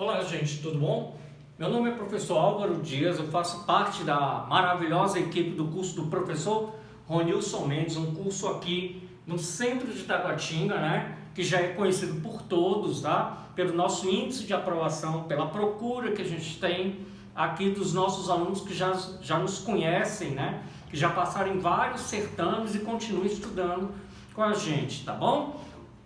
Olá, gente, tudo bom? Meu nome é professor Álvaro Dias, eu faço parte da maravilhosa equipe do curso do professor Ronilson Mendes, um curso aqui no centro de Taguatinga, né? Que já é conhecido por todos, tá? Pelo nosso índice de aprovação, pela procura que a gente tem aqui dos nossos alunos que já nos conhecem, né? Que já passaram em vários certames e continuam estudando com a gente, tá bom?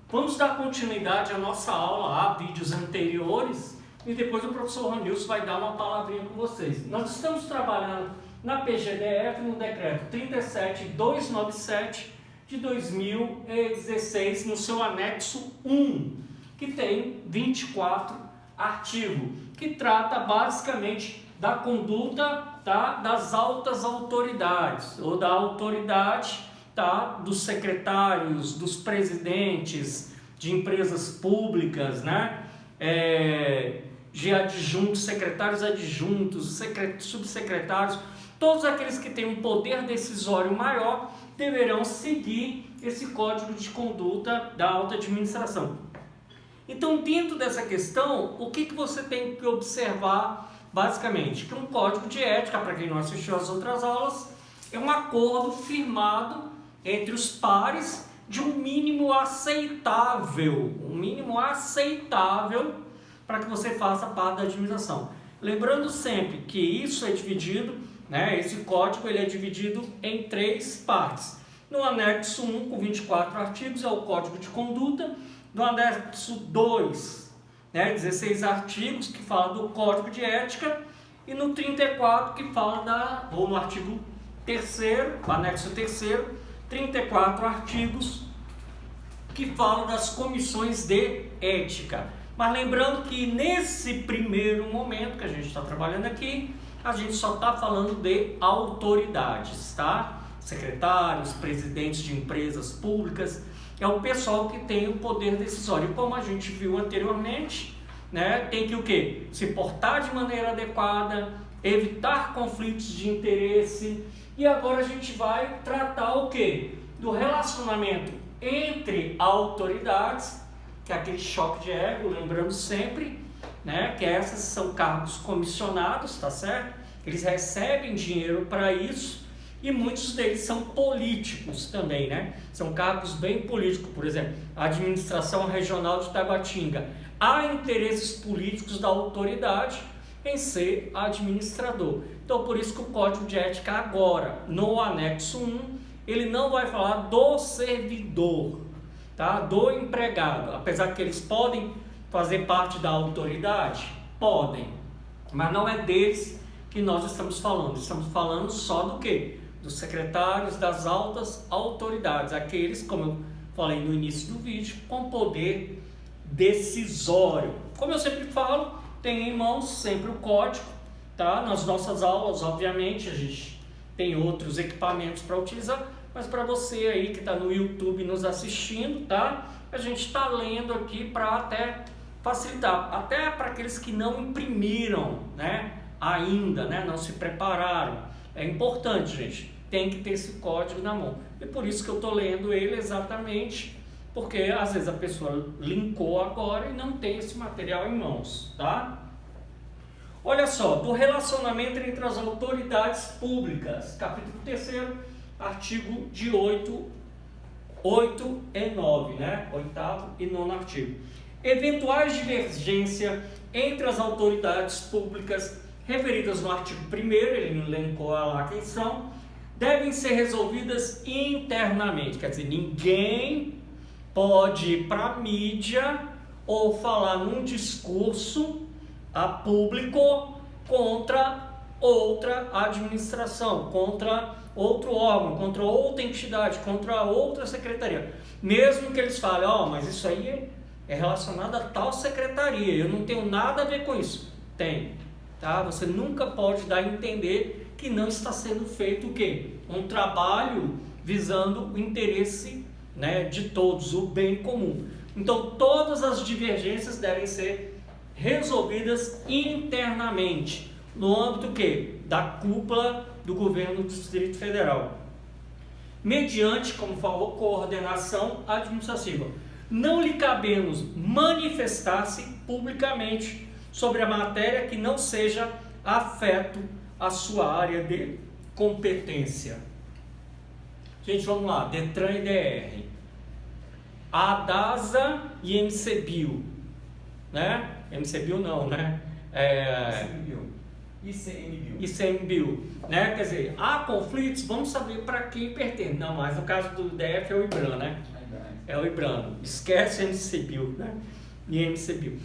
Vamos dar continuidade à nossa aula, a vídeos anteriores, e depois o professor Ronilson vai dar uma palavrinha com vocês. Nós estamos trabalhando na PGDF no decreto 37297 de 2016, no seu anexo 1, que tem 24 artigos, que trata basicamente da conduta, tá, das altas autoridades, ou da autoridade, tá, dos secretários, dos presidentes de empresas públicas, né? De adjuntos, secretários adjuntos, subsecretários, todos aqueles que têm um poder decisório maior deverão seguir esse código de conduta da alta administração. Então, dentro dessa questão, o que você tem que observar basicamente? Que um código de ética, para quem não assistiu às outras aulas, é um acordo firmado entre os pares de um mínimo aceitável, para que você faça parte da administração. Lembrando sempre que isso é dividido, né, esse código ele é dividido em 3 partes. No anexo 1, com 24 artigos, é o código de conduta. No anexo 2, né, 16 artigos, que fala do código de ética. E no 34, que fala ou no artigo 3º, anexo 3º, 34 artigos, que falam das comissões de ética. Mas lembrando que nesse primeiro momento que a gente está trabalhando aqui, a gente só está falando de autoridades, tá? Secretários, presidentes de empresas públicas, é o pessoal que tem o poder decisório. E como a gente viu anteriormente, né, tem que o quê? Se portar de maneira adequada, evitar conflitos de interesse. E agora a gente vai tratar o quê? Do relacionamento entre autoridades, que é aquele choque de ego, lembrando sempre, né, que esses são cargos comissionados, tá certo? Eles recebem dinheiro para isso e muitos deles são políticos também, né? São cargos bem políticos, por exemplo, a administração regional de Taguatinga. Há interesses políticos da autoridade em ser administrador. Então, por isso que o Código de Ética agora, no anexo 1, ele não vai falar do servidor, tá? Do empregado, apesar que eles podem fazer parte da autoridade, podem, mas não é deles que nós estamos falando só do quê? Dos secretários das altas autoridades, aqueles, como eu falei no início do vídeo, com poder decisório. Como eu sempre falo, tem em mãos sempre o código, tá? Nas nossas aulas, obviamente, a gente tem outros equipamentos para utilizar, mas para você aí que está no YouTube nos assistindo, tá? A gente está lendo aqui para até facilitar, até para aqueles que não imprimiram, né? Ainda, né? Não se prepararam. É importante, gente, tem que ter esse código na mão. E por isso que eu estou lendo ele exatamente, porque às vezes a pessoa linkou agora e não tem esse material em mãos, tá? Olha só, do relacionamento entre as autoridades públicas, capítulo 3º, artigo de 8 e 9, né? 8º e 9º artigo. Eventuais divergências entre as autoridades públicas referidas no artigo 1º, ele elencou lá quem são, devem ser resolvidas internamente. Quer dizer, ninguém pode ir para a mídia ou falar num discurso a público contra outra administração, contra outro órgão, contra outra entidade, contra outra secretaria. Mesmo que eles falem, mas isso aí é relacionado a tal secretaria, eu não tenho nada a ver com isso. Tem, tá? Você nunca pode dar a entender que não está sendo feito o quê? Um trabalho visando o interesse, né, de todos, o bem comum. Então, todas as divergências devem ser resolvidas internamente, no âmbito quê? Da cúpula do governo do Distrito Federal, mediante, como falou, coordenação administrativa. Não lhe cabemos manifestar-se publicamente sobre a matéria que não seja afeto à sua área de competência. Gente, vamos lá, Detran e DR, ADASA e MCBio, né? MCBio não, né? ICMBio, né? Quer dizer, há conflitos, vamos saber para quem pertence. Não, mas no caso do DF é o IBRAM, né? É o IBRAM, esquece MCBio, né? E MCBio.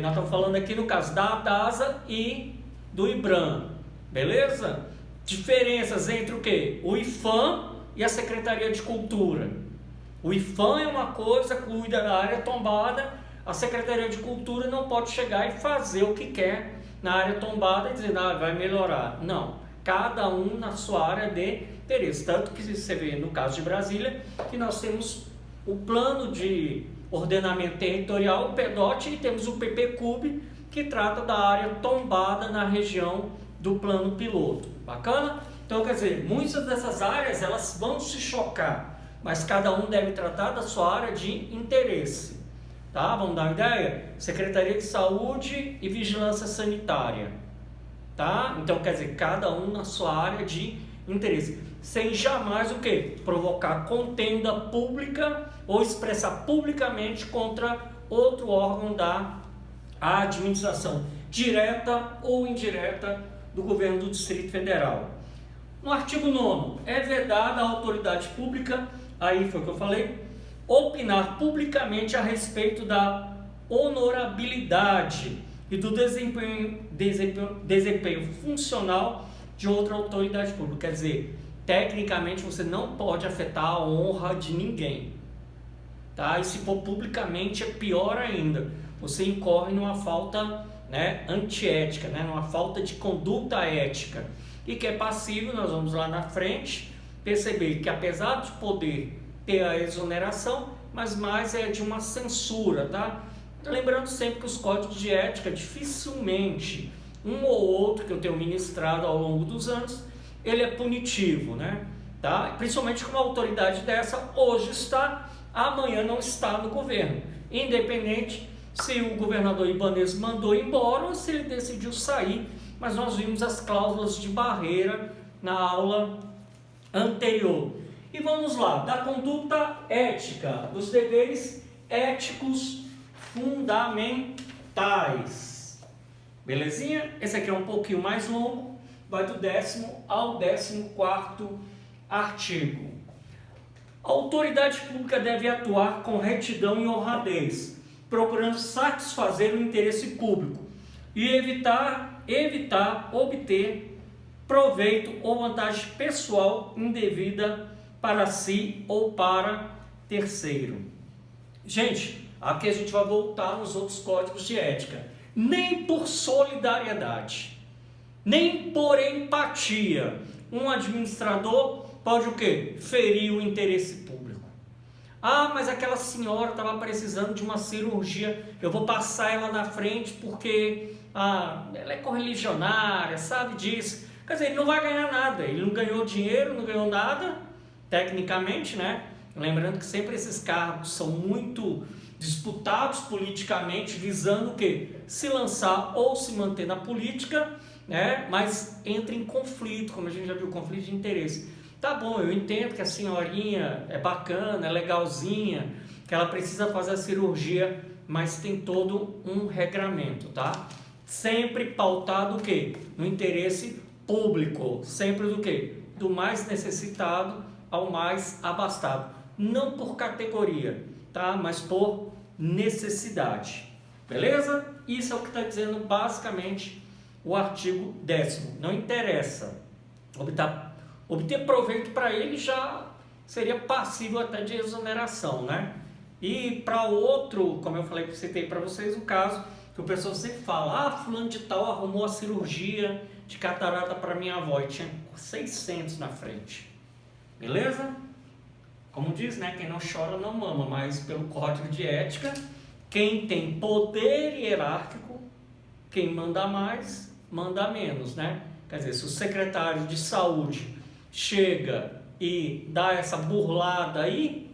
Nós estamos falando aqui no caso da ADASA e do IBRAM, beleza? Diferenças entre o quê? O IFAM e a Secretaria de Cultura. O IFAM é uma coisa, cuida da área tombada, a Secretaria de Cultura não pode chegar e fazer o que quer na área tombada e dizer, vai melhorar. Não, cada um na sua área de interesse. Tanto que você vê no caso de Brasília, que nós temos o Plano de Ordenamento Territorial, o PEDOT, e temos o PPCUB, que trata da área tombada na região do plano piloto. Bacana? Então, quer dizer, muitas dessas áreas elas vão se chocar, mas cada um deve tratar da sua área de interesse. Tá? Vamos dar uma ideia? Secretaria de Saúde e Vigilância Sanitária. Tá? Então, quer dizer, cada um na sua área de interesse. Sem jamais o quê? Provocar contenda pública ou expressar publicamente contra outro órgão da administração, direta ou indireta, do governo do Distrito Federal. No artigo 9º, é vedada à autoridade pública, aí foi o que eu falei, opinar publicamente a respeito da honorabilidade e do desempenho funcional de outra autoridade pública. Quer dizer, tecnicamente você não pode afetar a honra de ninguém. Tá? E se for publicamente é pior ainda. Você incorre numa falta, né, antiética, né, numa falta de conduta ética. E que é passível, nós vamos lá na frente, perceber que apesar de poder ter a exoneração, mas mais é de uma censura, tá? Lembrando sempre que os códigos de ética, dificilmente, um ou outro que eu tenho ministrado ao longo dos anos, ele é punitivo, né? Tá? Principalmente com uma autoridade dessa, hoje está, amanhã não está no governo. Independente se o governador Ibanez mandou embora ou se ele decidiu sair, mas nós vimos as cláusulas de barreira na aula anterior. E vamos lá, da conduta ética, dos deveres éticos fundamentais. Belezinha? Esse aqui é um pouquinho mais longo, vai do 10º ao 14º artigo. A autoridade pública deve atuar com retidão e honradez, procurando satisfazer o interesse público e evitar obter proveito ou vantagem pessoal indevida para si ou para terceiro. Gente, aqui a gente vai voltar nos outros códigos de ética. Nem por solidariedade, nem por empatia, um administrador pode o quê? Ferir o interesse público. Ah, mas aquela senhora estava precisando de uma cirurgia, eu vou passar ela na frente porque ela é correligionária, sabe disso. Quer dizer, ele não vai ganhar nada, ele não ganhou dinheiro, não ganhou nada, tecnicamente, né? Lembrando que sempre esses cargos são muito disputados politicamente, visando o quê? Se lançar ou se manter na política, né? Mas entra em conflito, como a gente já viu, conflito de interesse. Tá bom, eu entendo que a senhorinha é bacana, é legalzinha, que ela precisa fazer a cirurgia, mas tem todo um regramento, tá? Sempre pautado o quê? No interesse público, sempre do quê? Do mais necessitado ao mais abastado. Não por categoria, tá? Mas por necessidade. Beleza? Isso é o que está dizendo basicamente o artigo 10º. Não interessa. Obter proveito para ele já seria passível até de exoneração, né? E para outro, como eu falei, citei para vocês o caso que o pessoal sempre fala, fulano de tal arrumou a cirurgia de catarata para minha avó e tinha 600 na frente. Beleza? Como diz, né? Quem não chora não mama, mas pelo código de ética, quem tem poder hierárquico, quem manda mais, manda menos, né? Quer dizer, se o secretário de saúde chega e dá essa burlada aí,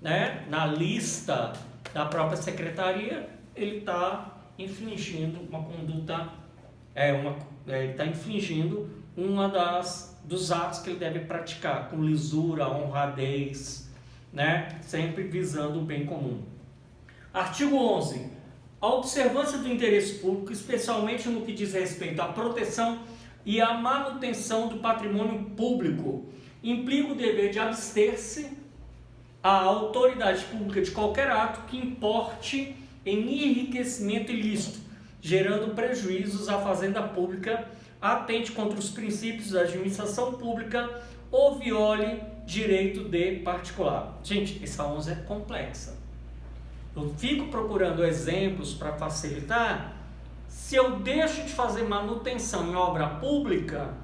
né, na lista da própria secretaria, ele está infringindo uma conduta, está infringindo dos atos que ele deve praticar, com lisura, honradez, né? Sempre visando o bem comum. Artigo 11. A observância do interesse público, especialmente no que diz respeito à proteção e à manutenção do patrimônio público, implica o dever de abster-se à autoridade pública de qualquer ato que importe em enriquecimento ilícito, gerando prejuízos à fazenda pública, atente contra os princípios da administração pública ou viole direito de particular. Gente, essa 11 é complexa. Eu fico procurando exemplos para facilitar. Se eu deixo de fazer manutenção em obra pública,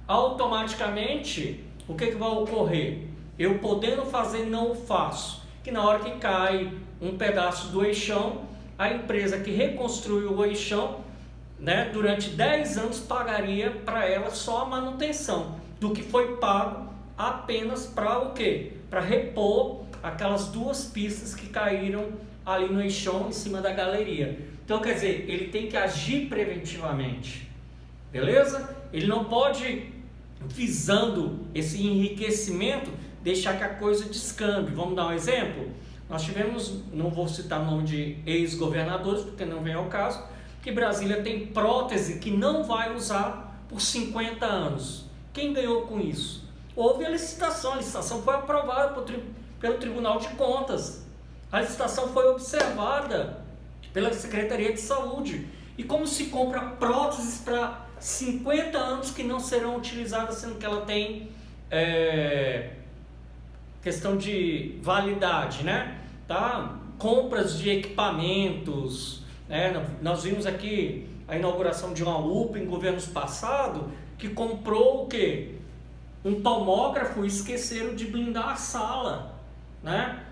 automaticamente, o que vai ocorrer? Eu podendo fazer, não o faço. Que na hora que cai um pedaço do eixão, a empresa que reconstruiu o eixão, né, durante 10 anos pagaria para ela só a manutenção do que foi pago apenas para o quê? Para repor aquelas 2 pistas que caíram ali no eixão em cima da galeria. Então, quer dizer, ele tem que agir preventivamente, beleza? Ele não pode, visando esse enriquecimento, deixar que a coisa descambe. Vamos dar um exemplo? Nós tivemos, não vou citar o nome de ex-governadores, porque não vem ao caso, que Brasília tem prótese que não vai usar por 50 anos. Quem ganhou com isso? Houve a licitação foi aprovada pelo Tribunal de Contas. A licitação foi observada pela Secretaria de Saúde. E como se compra próteses para 50 anos que não serão utilizadas, sendo que ela tem questão de validade, né? Tá? Compras de equipamentos, né? Nós vimos aqui a inauguração de uma UPA em governos passados, que comprou o quê? Um tomógrafo e esqueceram de blindar a sala, né?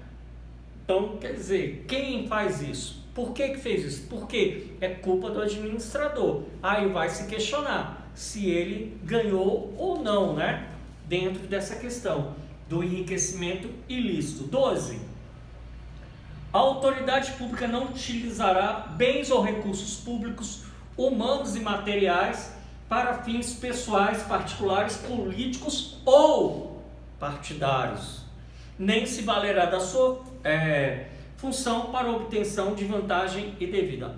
Então, quer dizer, quem faz isso? Por que fez isso? Porque é culpa do administrador. Aí vai se questionar se ele ganhou ou não, né? Dentro dessa questão do enriquecimento ilícito. 12. A autoridade pública não utilizará bens ou recursos públicos, humanos e materiais para fins pessoais, particulares, políticos ou partidários, nem se valerá da sua função para obtenção de vantagem indevida.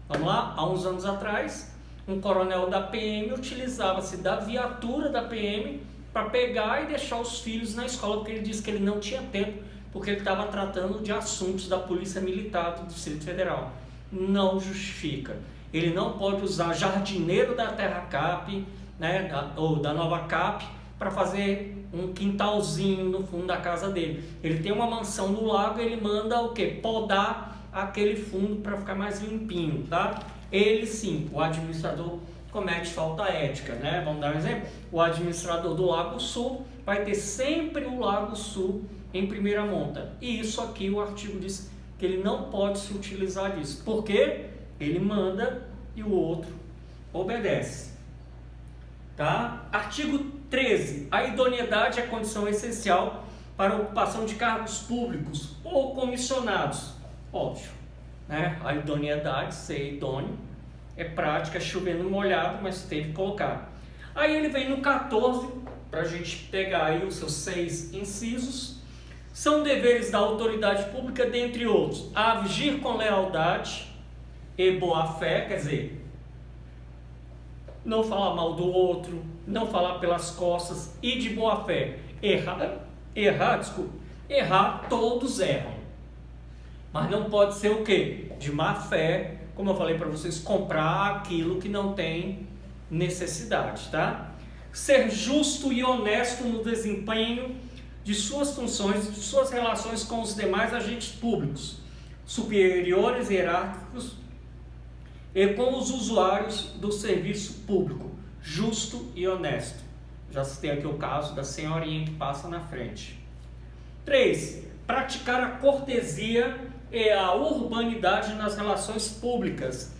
Vamos lá? Há uns anos atrás, um coronel da PM utilizava-se da viatura da PM para pegar e deixar os filhos na escola, porque ele disse que ele não tinha tempo, porque ele estava tratando de assuntos da Polícia Militar do Distrito Federal. Não justifica. Ele não pode usar jardineiro da Terra Cap, né, ou da Nova Cap, para fazer um quintalzinho no fundo da casa dele. Ele tem uma mansão no lago, ele manda o quê? Podar aquele fundo para ficar mais limpinho, tá? Ele sim, o administrador comete falta ética, né? Vamos dar um exemplo? O administrador do Lago Sul vai ter sempre o Lago Sul em primeira monta. E isso aqui o artigo diz que ele não pode se utilizar disso. Por quê? Ele manda e o outro obedece. Tá? Artigo 13. A idoneidade é condição essencial para a ocupação de cargos públicos ou comissionados. Óbvio, né? A idoneidade, ser idôneo, é prática, chovendo molhado, mas teve que colocar. Aí ele vem no 14, para a gente pegar aí os seus 6 incisos. São deveres da autoridade pública, dentre outros, agir com lealdade e boa-fé, quer dizer, não falar mal do outro, não falar pelas costas e de boa-fé. Errar, todos erram. Mas não pode ser o quê? De má-fé, como eu falei para vocês, comprar aquilo que não tem necessidade, tá? Ser justo e honesto no desempenho de suas funções, de suas relações com os demais agentes públicos, superiores hierárquicos e com os usuários do serviço público, justo e honesto. Já citei aqui o caso da senhorinha que passa na frente. 3. Praticar a cortesia e a urbanidade nas relações públicas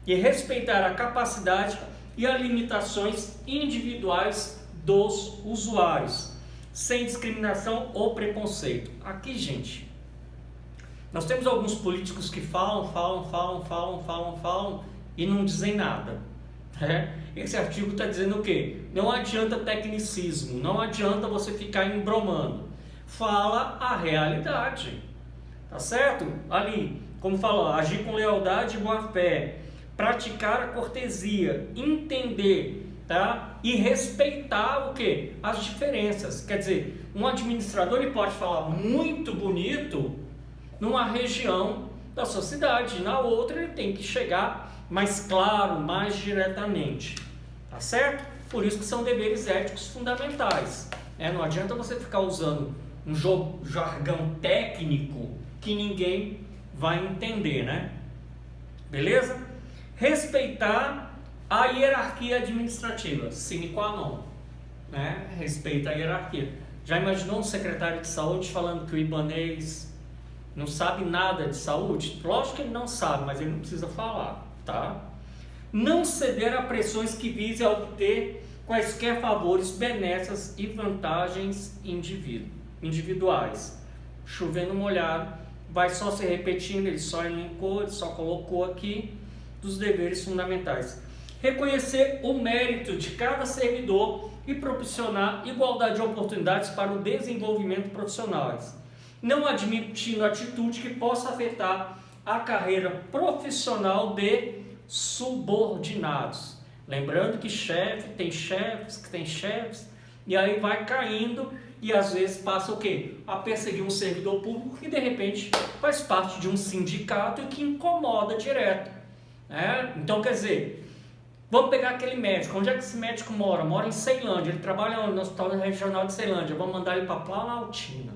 e respeitar a capacidade e as limitações individuais dos usuários, sem discriminação ou preconceito. Aqui, gente, Nós temos alguns políticos que falam e não dizem nada. Esse artigo está dizendo o quê? Não adianta tecnicismo, não adianta você ficar embromando. Fala a realidade, tá certo? Ali, como falou, agir com lealdade e boa fé, praticar a cortesia, entender, tá? E respeitar o quê? As diferenças. Quer dizer, um administrador ele pode falar muito bonito numa região da sua cidade, na outra ele tem que chegar mais claro, mais diretamente, tá certo? Por isso que são deveres éticos fundamentais. Não adianta você ficar usando um jargão técnico que ninguém vai entender, né? Beleza? Respeitar a hierarquia administrativa, sine qua non, né? Respeita a hierarquia. Já imaginou um secretário de saúde falando que o ibanês não sabe nada de saúde? Lógico que ele não sabe, mas ele não precisa falar, tá? Não ceder a pressões que visem a obter quaisquer favores, benesses e vantagens individuais. Chovendo molhado, vai só se repetindo, ele só elencou, ele só colocou aqui dos deveres fundamentais. Reconhecer o mérito de cada servidor e proporcionar igualdade de oportunidades para o desenvolvimento profissional, não admitindo atitude que possa afetar a carreira profissional de subordinados. Lembrando que chefe tem chefes, e aí vai caindo e às vezes passa o quê? A perseguir um servidor público que de repente faz parte de um sindicato e que incomoda direto. Então quer dizer, vamos pegar aquele médico, onde é que esse médico mora? Mora em Ceilândia, ele trabalha no Hospital Regional de Ceilândia, vamos mandar ele para Planaltina.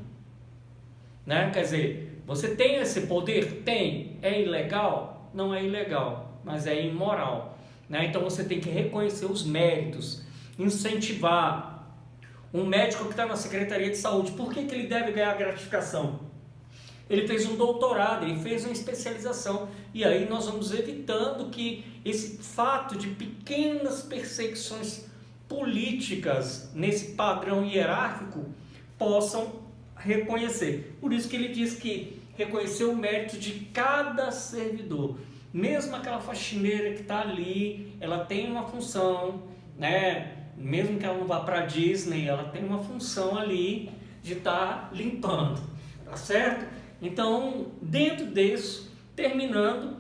Quer dizer, você tem esse poder? Tem. É ilegal? Não é ilegal, mas é imoral. Então você tem que reconhecer os méritos, incentivar. Um médico que está na Secretaria de Saúde, por que ele deve ganhar gratificação? Ele fez um doutorado, ele fez uma especialização, e aí nós vamos evitando que esse fato de pequenas perseguições políticas nesse padrão hierárquico possam reconhecer. Por isso que ele diz que reconhecer o mérito de cada servidor. Mesmo aquela faxineira que está ali, ela tem uma função, mesmo que ela não vá para a Disney, ela tem uma função ali de estar limpando, tá certo? Então, dentro disso, terminando,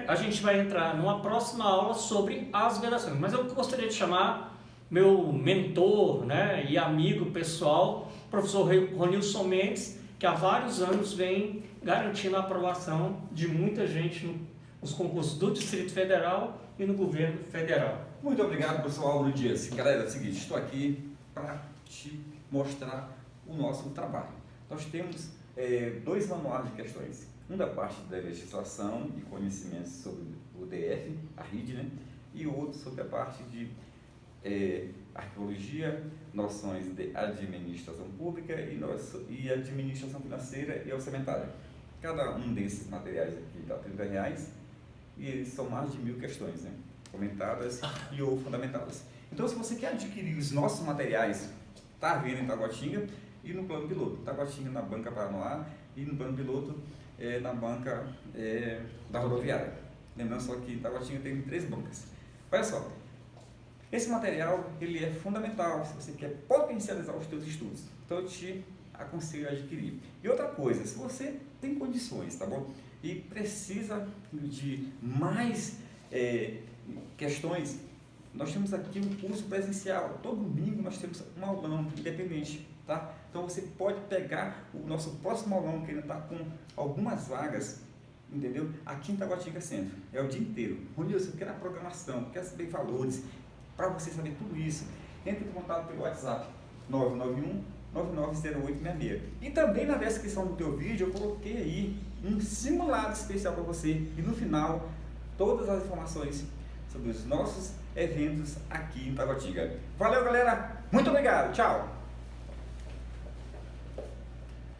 a gente vai entrar numa próxima aula sobre as vedações. Mas eu gostaria de chamar meu mentor, e amigo pessoal, professor Ronilson Mendes, que há vários anos vem garantindo a aprovação de muita gente nos concursos do Distrito Federal e no governo federal. Muito obrigado, professor Álvaro Dias. Galera, é o seguinte, estou aqui para te mostrar o nosso trabalho. Nós temos 2 manuais de questões. Um da parte da legislação e conhecimentos sobre o DF, a RID, e outro sobre a parte de arqueologia, noções de administração pública e administração financeira e orçamentária. Cada um desses materiais aqui dá R$30 e eles são mais de 1000 questões, comentadas e ou fundamentadas. Então, se você quer adquirir os nossos materiais, está vendo em Taguatinga e no plano piloto. Taguatinga na banca Paranoá e no plano piloto na banca da rodoviária. Lembrando só que em Taguatinga tem 3 bancas. Olha só, esse material ele é fundamental se você quer potencializar os seus estudos. Então, eu te aconselho a adquirir. E outra coisa, se você tem condições, tá bom? E precisa de mais questões, nós temos aqui um curso presencial. Todo domingo nós temos um aulão independente, tá? Então você pode pegar o nosso próximo aulão, que ainda está com algumas vagas, entendeu? Aqui em Taguatinga Centro. É o dia inteiro. Ronilson, eu quero a programação, quero saber valores. Para você saber tudo isso, entre em contato pelo WhatsApp 991-990866. E também na descrição do teu vídeo eu coloquei aí um simulado especial para você. E no final, todas as informações sobre os nossos eventos aqui em Taguatinga. Valeu, galera! Muito obrigado! Tchau!